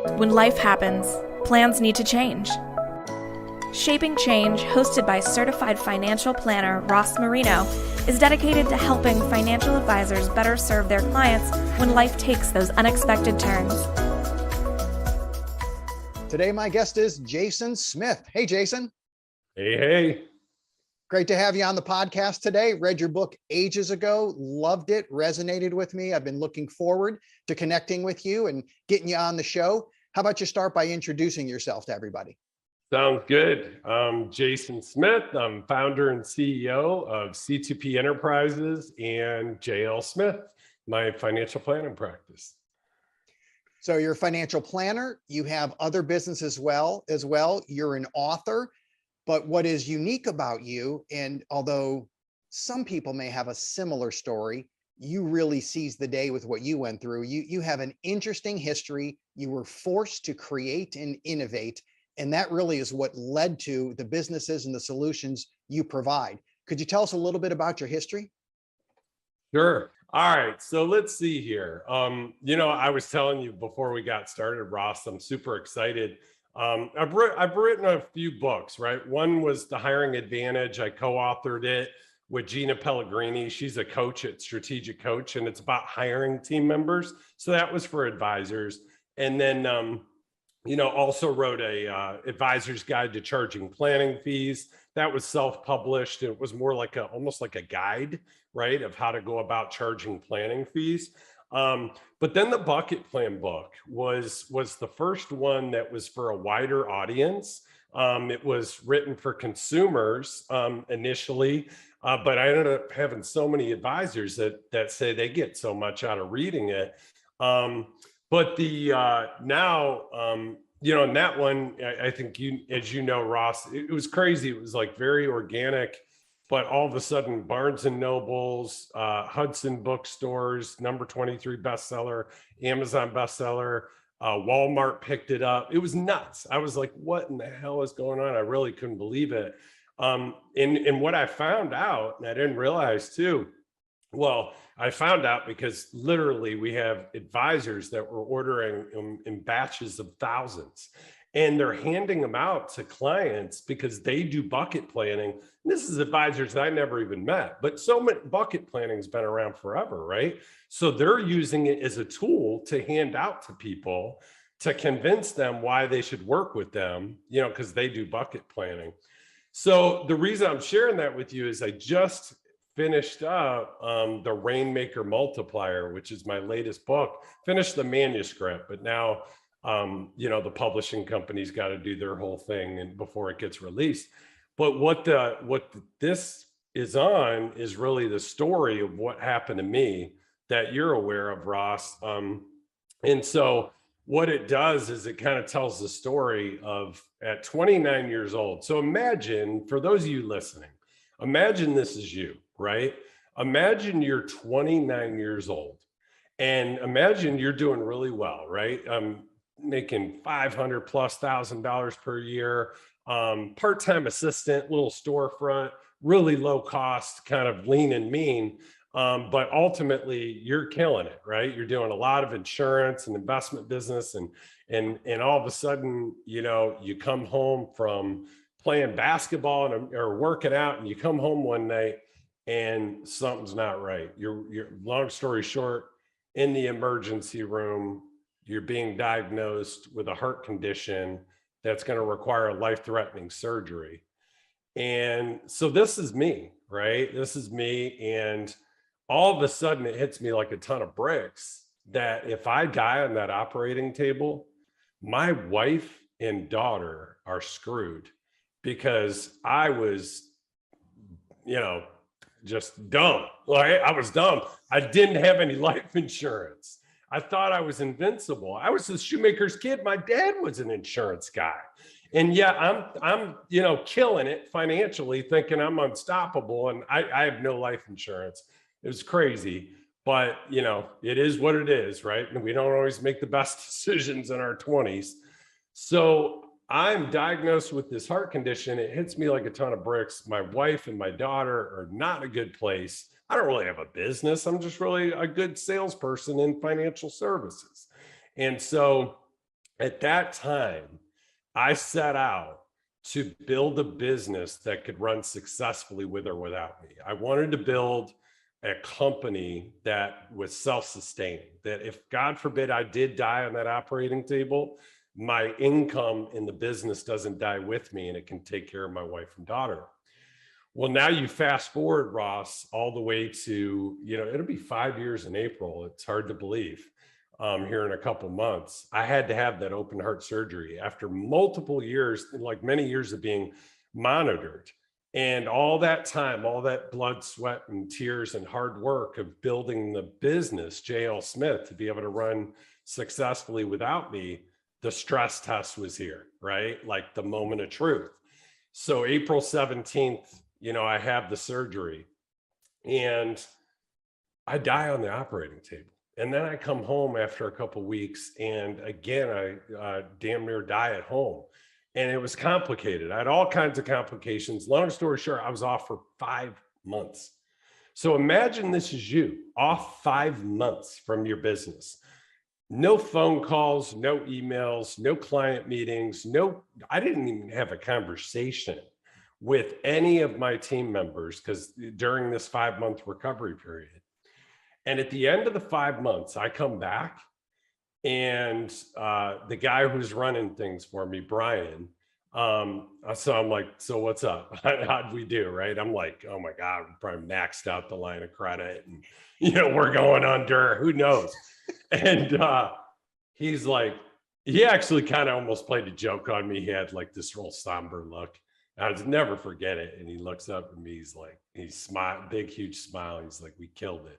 When life happens, plans need to change. Shaping Change, hosted by certified financial planner Ross Marino, is dedicated to helping financial advisors better serve their clients when life takes those unexpected turns. Today, my guest is Jason Smith. Hey, Jason. Hey. Great to have you on the podcast today. Read your book ages ago, loved it, resonated with me. I've been looking forward to connecting with you and getting you on the show. How about you start by introducing yourself to everybody? Sounds good. I'm Jason Smith. I'm founder and CEO of C2P Enterprises and JL Smith, my financial planning practice. So you're a financial planner. You have other businesses as well. You're an author. But what is unique about you, and although some people may have a similar story, you really seized the day with what you went through. You have an interesting history. You were forced to create and innovate. And that really is what led to the businesses and the solutions you provide. Could you tell us a little bit about your history? Sure. All right. So let's see here. I was telling you before we got started, Ross, I'm super excited. I've written a few books, right? One was The Hiring Advantage. I co-authored it with Gina Pellegrini. She's a coach at Strategic Coach, and it's about hiring team members. So that was for advisors. And then, also wrote a advisor's guide to charging planning fees. That was self-published. It was more like almost like a guide, right, of how to go about charging planning fees. But then the bucket plan book was the first one that was for a wider audience. It was written for consumers initially, but I ended up having so many advisors that say they get so much out of reading it. But in that one, I think as you know, Ross, it was crazy. It was like very organic, but all of a sudden Barnes and Nobles, Hudson bookstores, number 23 bestseller, Amazon bestseller, Walmart picked it up. It was nuts. I was like, what in the hell is going on? I really couldn't believe it. And what I found out, and I didn't realize too, well, I found out because literally we have advisors that were ordering in batches of thousands, and they're handing them out to clients because they do bucket planning. And this is advisors that I never even met, but so much bucket planning has been around forever, right? So they're using it as a tool to hand out to people to convince them why they should work with them, because they do bucket planning. So the reason I'm sharing that with you is I just finished up the Rainmaker Multiplier, which is my latest book. Finished the manuscript, but now the publishing company's got to do their whole thing and before it gets released. But what this is on is really the story of what happened to me that you're aware of, Ross. And so what it does is it kind of tells the story of at 29 years old. So imagine, for those of you listening, imagine this is you, right? Imagine you're 29 years old and imagine you're doing really well, right? Making $500,000+ per year, part-time assistant, little storefront, really low cost, kind of lean and mean. But ultimately you're killing it, right? You're doing a lot of insurance and investment business. And all of a sudden, you come home from playing basketball or working out, and you come home one night and something's not right. You're long story short, in the emergency room, you're being diagnosed with a heart condition that's going to require life-threatening surgery. And so this is me, right? This is me. And all of a sudden it hits me like a ton of bricks that if I die on that operating table, my wife and daughter are screwed because I was, just dumb. Like I was dumb. I didn't have any life insurance. I thought I was invincible. I was the shoemaker's kid. My dad was an insurance guy. And yeah, I'm killing it financially, thinking I'm unstoppable. And I have no life insurance. It was crazy, but it is what it is, right? And we don't always make the best decisions in our 20s. So I'm diagnosed with this heart condition. It hits me like a ton of bricks. My wife and my daughter are not in a good place. I don't really have a business. I'm just really a good salesperson in financial services. And so At that time, I set out to build a business that could run successfully with or without me. I wanted to build a company that was self-sustaining, that if God forbid I did die on that operating table, my income in the business doesn't die with me and it can take care of my wife and daughter. Well, now you fast forward, Ross, all the way to, it'll be 5 years in April. It's hard to believe. Here in a couple months, I had to have that open heart surgery after multiple years, like many years of being monitored. And all that time, all that blood, sweat, and tears and hard work of building the business, JL Smith, to be able to run successfully without me, the stress test was here, right? Like the moment of truth. So April 17th, I have the surgery and I die on the operating table. And then I come home after a couple of weeks, and again, I damn near die at home. And it was complicated. I had all kinds of complications. Long story short, I was off for 5 months. So imagine this is you, off 5 months from your business. No phone calls, no emails, no client meetings, I didn't even have a conversation with any of my team members because during this 5-month recovery period. And at the end of the 5 months, I come back and the guy who's running things for me, Brian, so I'm like, so what's up? How'd we do, right? I'm like, oh my God, we probably maxed out the line of credit and, we're going under, who knows? And he's like, he actually kind of almost played a joke on me. He had like this real somber look. I'll never forget it. And he looks up at me, he's like, big, huge smile. He's like, we killed it.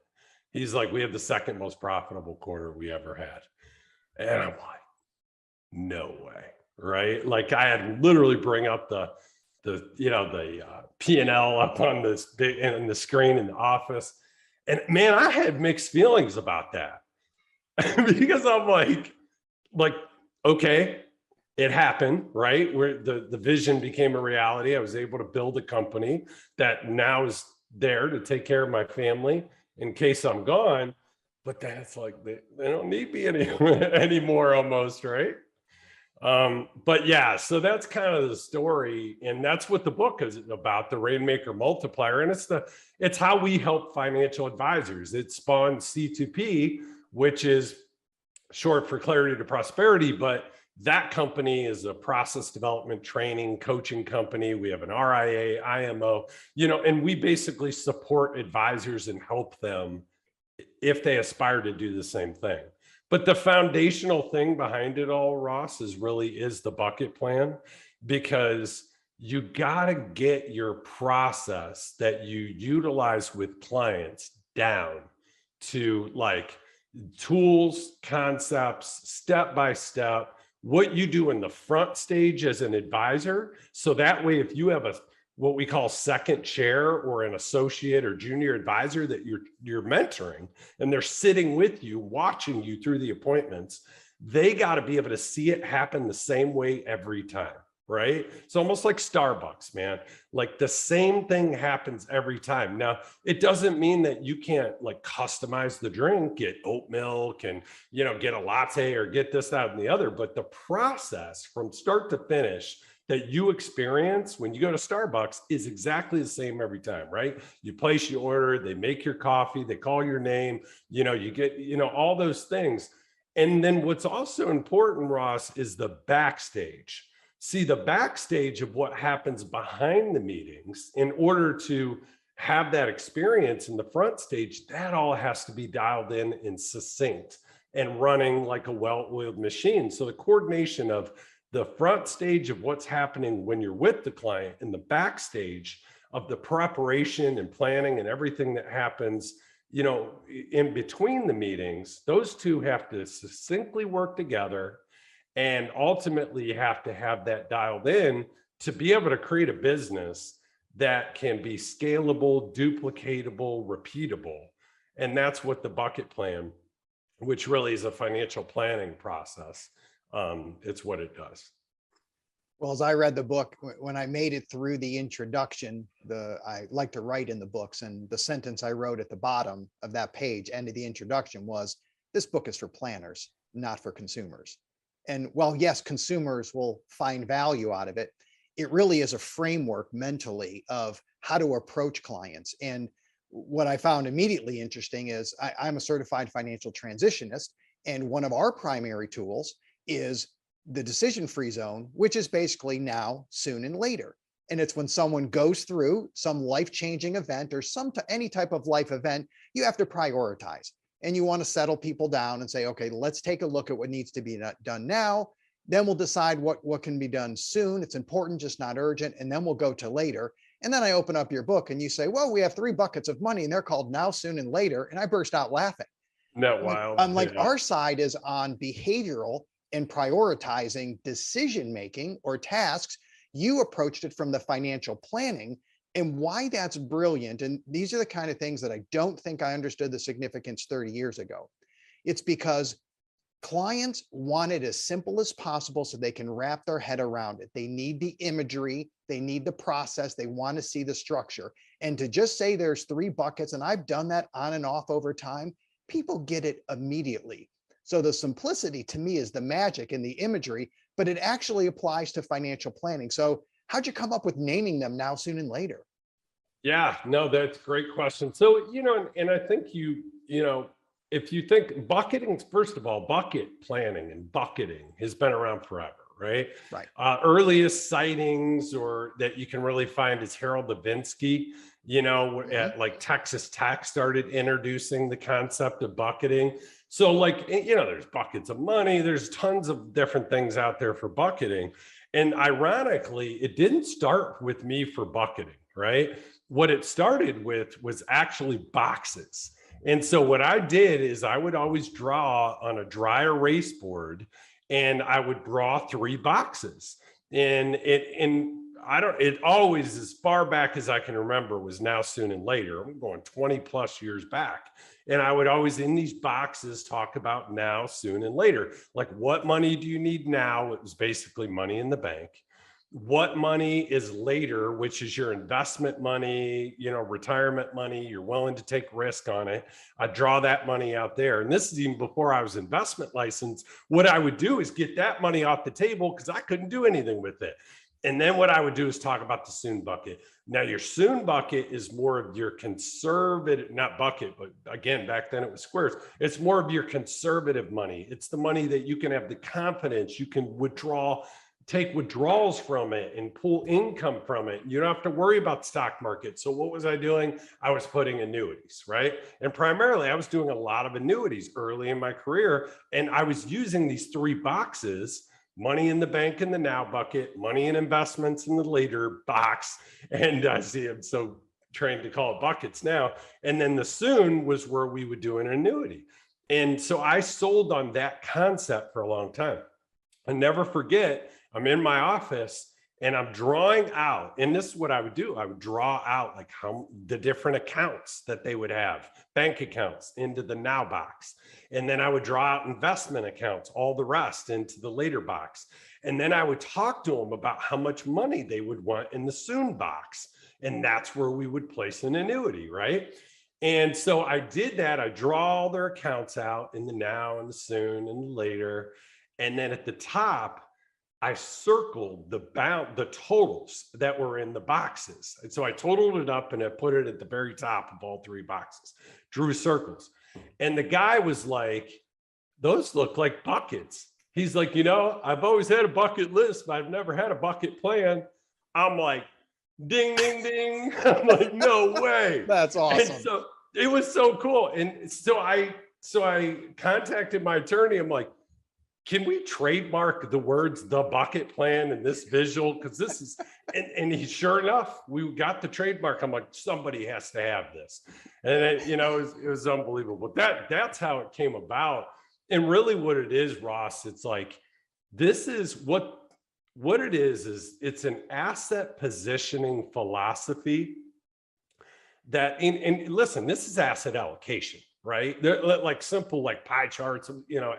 He's like, we have the second most profitable quarter we ever had. And I'm like, no way, right? Like I had to literally bring up the P&L up on this big in the screen in the office. And man, I had mixed feelings about that because I'm like, okay, it happened, right? Where the vision became a reality. I was able to build a company that now is there to take care of my family in case I'm gone, but then it's like they don't need me anymore almost, right? But yeah, so that's kind of the story, and that's what the book is about, the Rainmaker Multiplier, and it's how we help financial advisors. It spawned C2P, which is short for Clarity to Prosperity, but that company is a process development training coaching company. We have an RIA, IMO, and we basically support advisors and help them if they aspire to do the same thing. But the foundational thing behind it all, Ross, is the bucket plan, because you got to get your process that you utilize with clients down to like tools, concepts, step by step, what you do in the front stage as an advisor. So that way, if you have what we call second chair or an associate or junior advisor that you're mentoring, and they're sitting with you, watching you through the appointments, they got to be able to see it happen the same way every time, right? It's almost like Starbucks, man. Like the same thing happens every time. Now, it doesn't mean that you can't like customize the drink, get oat milk and, get a latte or get this, that, and the other. But the process from start to finish that you experience when you go to Starbucks is exactly the same every time, right? You place your order, they make your coffee, they call your name, you get, all those things. And then what's also important, Ross, is the backstage. See, the backstage of what happens behind the meetings in order to have that experience in the front stage, that all has to be dialed in and succinct and running like a well-oiled machine. So the coordination of the front stage of what's happening when you're with the client and the backstage of the preparation and planning and everything that happens, in between the meetings, those two have to succinctly work together. And ultimately you have to have that dialed in to be able to create a business that can be scalable, duplicatable, repeatable. And that's what the bucket plan, which really is a financial planning process, it's what it does. Well, as I read the book, when I made it through the introduction, I like to write in the books, and the sentence I wrote at the bottom of that page, end of the introduction, was, this book is for planners, not for consumers. And while yes, consumers will find value out of it, it really is a framework mentally of how to approach clients. And what I found immediately interesting is I'm a certified financial transitionist, and one of our primary tools is the decision-free zone, which is basically now, soon, and later. And it's when someone goes through some life-changing event or any type of life event, you have to prioritize. And you want to settle people down and say, okay, let's take a look at what needs to be done now. Then we'll decide what can be done soon. It's important, just not urgent. And then we'll go to later. And then I open up your book and you say, well, we have 3 buckets of money and they're called now, soon, and later. And I burst out laughing. Not wild. I'm like, our side is on behavioral and prioritizing decision-making or tasks. You approached it from the financial planning, and why that's brilliant. And these are the kind of things that I don't think I understood the significance 30 years ago. It's because clients want it as simple as possible so they can wrap their head around it. They need the imagery, they need the process, they want to see the structure. And to just say there's 3 buckets, and I've done that on and off over time, people get it immediately. So the simplicity to me is the magic and the imagery, but it actually applies to financial planning. So how'd you come up with naming them now, soon, and later? Yeah, no, that's a great question. So, and I think if you think bucketing, first of all, bucket planning and bucketing has been around forever, right? Right. Earliest sightings or that you can really find is Harold Levinsky, at like Texas Tech started introducing the concept of bucketing. So like, there's buckets of money, there's tons of different things out there for bucketing. And ironically, it didn't start with me for bucketing, right? What it started with was actually boxes. And so what I did is I would always draw on a dry erase board and I would draw 3 boxes. And it always, as far back as I can remember, was now, soon, and later. I'm going 20 plus years back. And I would always, in these boxes, talk about now, soon, and later. Like, what money do you need now? It was basically money in the bank. What money is later, which is your investment money, retirement money, you're willing to take risk on it. I draw that money out there. And this is even before I was investment licensed. What I would do is get that money off the table because I couldn't do anything with it. And then what I would do is talk about the soon bucket. Now, your soon bucket is more of your conservative, not bucket, but again, back then it was squares. It's more of your conservative money. It's the money that you can have the confidence, you can take withdrawals from it and pull income from it. You don't have to worry about the stock market. So what was I doing? I was putting annuities, right? And primarily I was doing a lot of annuities early in my career. And I was using these 3 boxes: money in the bank in the now bucket, money in investments in the later box. And I see I'm so trained to call it buckets now. And then the soon was where we would do an annuity. And so I sold on that concept for a long time. I never forget, I'm in my office and I'm drawing out, and this is what I would do. I would draw out like how the different accounts that they would have, bank accounts, into the now box. And then I would draw out investment accounts, all the rest, into the later box. And then I would talk to them about how much money they would want in the soon box. And that's where we would place an annuity, right? And so I did that. I draw all their accounts out in the now and the soon and the later. And then at the top, I circled the totals that were in the boxes. And so I totaled it up and I put it at the very top of all 3 boxes, drew circles. And the guy was like, those look like buckets. He's like, I've always had a bucket list, but I've never had a bucket plan. I'm like, ding, ding, ding. I'm like, no way. That's awesome. And so it was so cool. And so I contacted my attorney. I'm like, can we trademark the words "the bucket plan" and this visual? Because this is, and he, sure enough, we got the trademark. I'm like, somebody has to have this. And it was unbelievable. But that's how it came about. And really what it is, Ross, it's like, this is what it is it's an asset positioning philosophy that and listen, this is asset allocation. Right? They're like simple, like pie charts,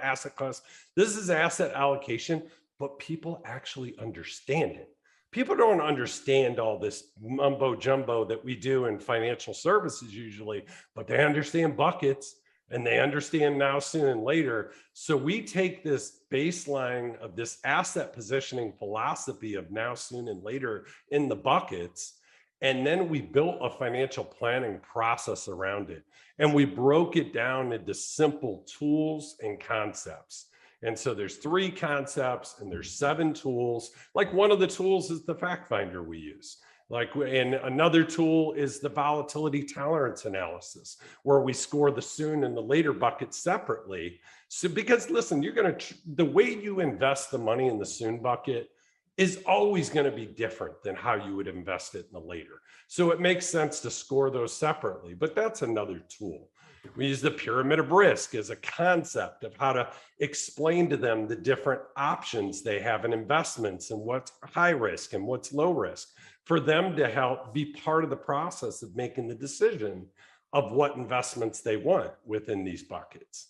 asset class. This is asset allocation, but people actually understand it. People don't understand all this mumbo jumbo that we do in financial services usually, but they understand buckets. and they understand now, soon, and later. So we take this baseline of this asset positioning philosophy of now, soon, and later in the buckets, and then we built a financial planning process around it. And we broke it down into simple tools and concepts. And so there's 3 concepts and there's 7 tools. Like one of the tools is the fact finder we use. And another tool is the volatility tolerance analysis, where we score the soon and the later buckets separately. So because listen, the way you invest the money in the soon bucket is always going to be different than how you would invest it in the later. So it makes sense to score those separately, but that's another tool. We use the pyramid of risk as a concept of how to explain to them the different options they have in investments and what's high risk and what's low risk, for them to help be part of the process of making the decision of what investments they want within these buckets.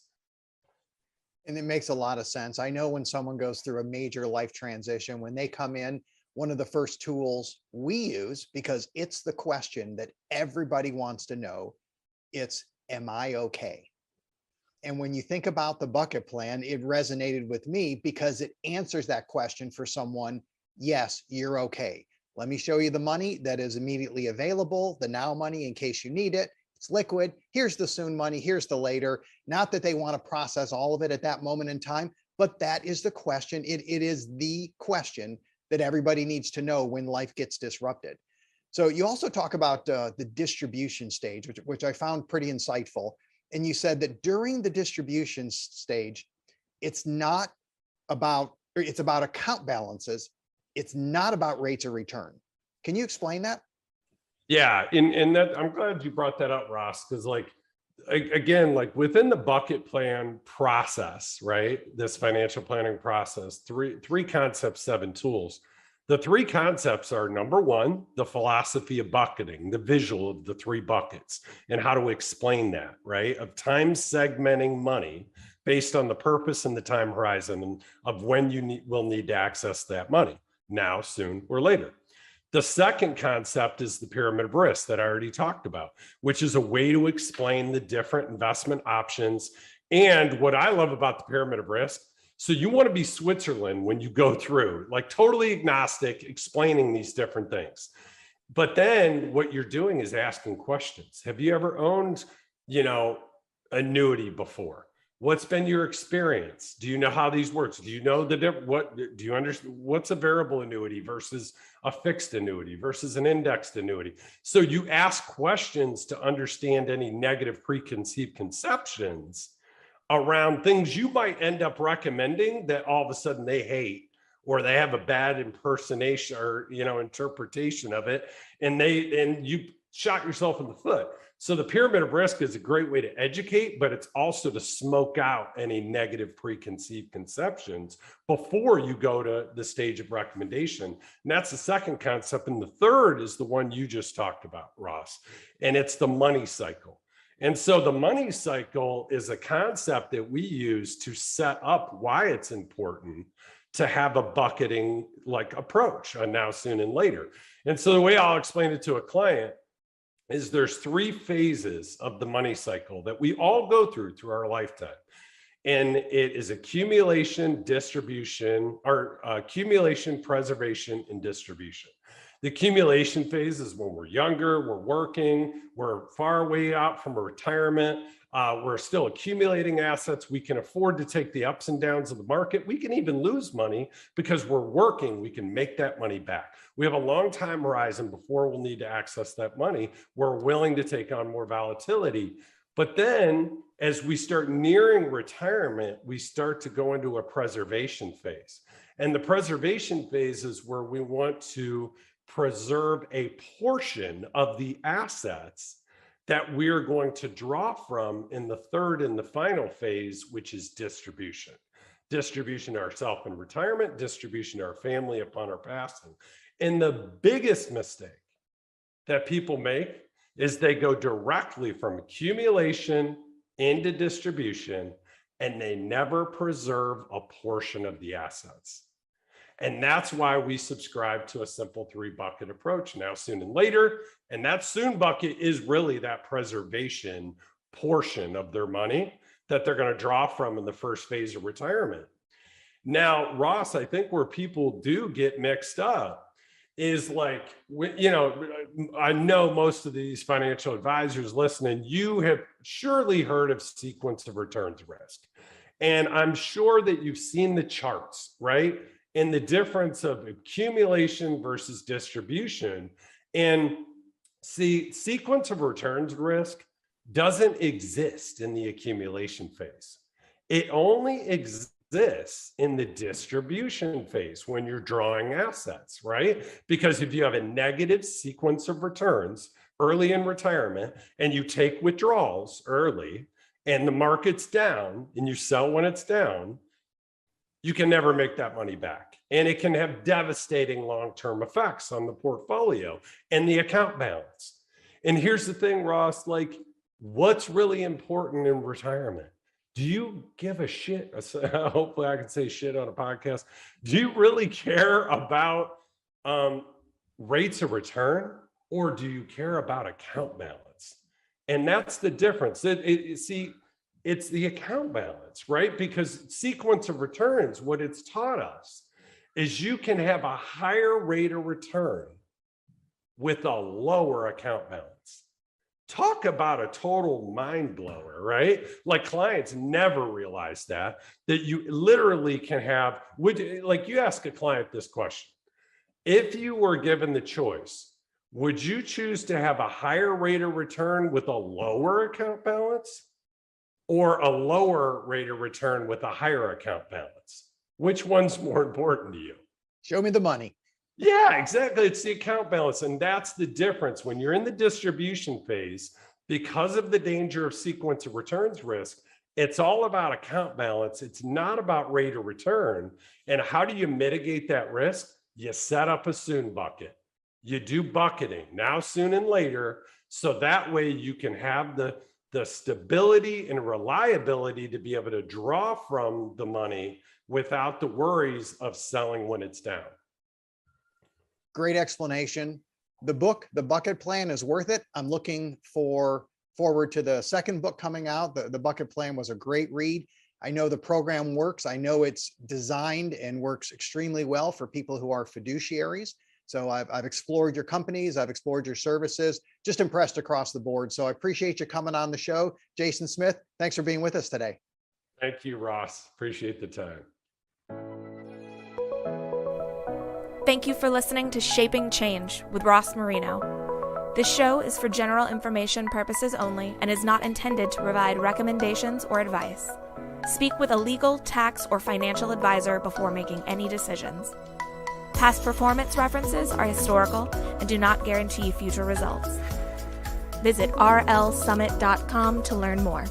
And it makes a lot of sense. I know when someone goes through a major life transition, when they come in, one of the first tools we use, because it's the question that everybody wants to know, it's, am I okay? And when you think about the bucket plan, it resonated with me because it answers that question for someone. Yes, you're okay. Let me show you the money that is immediately available, the now money in case you need it. It's liquid. Here's the soon money. Here's the later. Not that they want to process all of it at that moment in time, but that is the question. It is the question that everybody needs to know when life gets disrupted. So you also talk about the distribution stage, which I found pretty insightful. And you said that during the distribution stage, it's about account balances. It's not about rates of return. Can you explain that? Yeah, and that I'm glad you brought that up, Ross, because again, within the bucket plan process, right? This financial planning process, three concepts, 7 tools. The 3 concepts are, number 1, the philosophy of bucketing, the visual of the 3 buckets, and how to explain that, right? Of time segmenting money based on the purpose and the time horizon of when you will need to access that money, now, soon, or later. The second concept is the pyramid of risk that I already talked about, which is a way to explain the different investment options. And what I love about the pyramid of risk, so you want to be Switzerland when you go through, totally agnostic, explaining these different things. But then what you're doing is asking questions. Have you ever owned, annuity before? What's been your experience? Do you know how these works? Do you know do you understand what's a variable annuity versus a fixed annuity versus an indexed annuity? So you ask questions to understand any negative preconceived conceptions around things you might end up recommending that all of a sudden they hate, or they have a bad impersonation or interpretation of it, and you shot yourself in the foot. So the pyramid of risk is a great way to educate, but it's also to smoke out any negative preconceived conceptions before you go to the stage of recommendation. And that's the second concept. And the third is the one you just talked about, Ross, and it's the money cycle. And so the money cycle is a concept that we use to set up why it's important to have a bucketing approach on now, soon, and later. And so the way I'll explain it to a client is there's 3 phases of the money cycle that we all go through our lifetime. And it is accumulation, distribution, or accumulation, preservation, and distribution. The accumulation phase is when we're younger, we're working, we're far way out from a retirement, we're still accumulating assets, we can afford to take the ups and downs of the market, we can even lose money because we're working, we can make that money back. We have a long time horizon before we'll need to access that money. We're willing to take on more volatility. But then as we start nearing retirement, we start to go into a preservation phase. And the preservation phase is where we want to preserve a portion of the assets that we're going to draw from in the third and the final phase, which is distribution. Distribution to ourselves in retirement, distribution to our family upon our passing. And the biggest mistake that people make is they go directly from accumulation into distribution, and they never preserve a portion of the assets. And that's why we subscribe to a simple 3-bucket approach, now, soon, and later. And that soon bucket is really that preservation portion of their money that they're going to draw from in the first phase of retirement. Now, Ross, I think where people do get mixed up is like, you know, I know most of these financial advisors listening, you have surely heard of sequence of returns risk. And I'm sure that you've seen the charts, right? And the difference of accumulation versus distribution. And see, sequence of returns risk doesn't exist in the accumulation phase. It only exists in the distribution phase when you're drawing assets, right? Because if you have a negative sequence of returns early in retirement and you take withdrawals early and the market's down and you sell when it's down, you can never make that money back. And it can have devastating long-term effects on the portfolio and the account balance. And here's the thing, Ross, like, what's really important in retirement? Do you give a shit? Hopefully I can say shit on a podcast. Do you really care about rates of return, or do you care about account balance? And that's the difference. See, it's the account balance, right? Because sequence of returns, what it's taught us is you can have a higher rate of return with a lower account balance. Talk about a total mind blower, right? Like clients never realize that you literally can have, like you ask a client this question, if you were given the choice, would you choose to have a higher rate of return with a lower account balance or a lower rate of return with a higher account balance? Which one's more important to you? Show me the money. Yeah, exactly. It's the account balance. And that's the difference. When you're in the distribution phase, because of the danger of sequence of returns risk, it's all about account balance. It's not about rate of return. And how do you mitigate that risk? You set up a soon bucket. You do bucketing now, soon, and later. So that way you can have the stability and reliability to be able to draw from the money without the worries of selling when it's down. Great explanation. The book, The Bucket Plan, is worth it. I'm looking forward to the second book coming out. The Bucket Plan was a great read. I know the program works. I know it's designed and works extremely well for people who are fiduciaries. So I've explored your companies. I've explored your services, just impressed across the board. So I appreciate you coming on the show. Jason Smith, thanks for being with us today. Thank you, Ross. Appreciate the time. Thank you for listening to Shaping Change with Ross Marino. This show is for general information purposes only and is not intended to provide recommendations or advice. Speak with a legal, tax, or financial advisor before making any decisions. Past performance references are historical and do not guarantee future results. Visit rlsummit.com to learn more.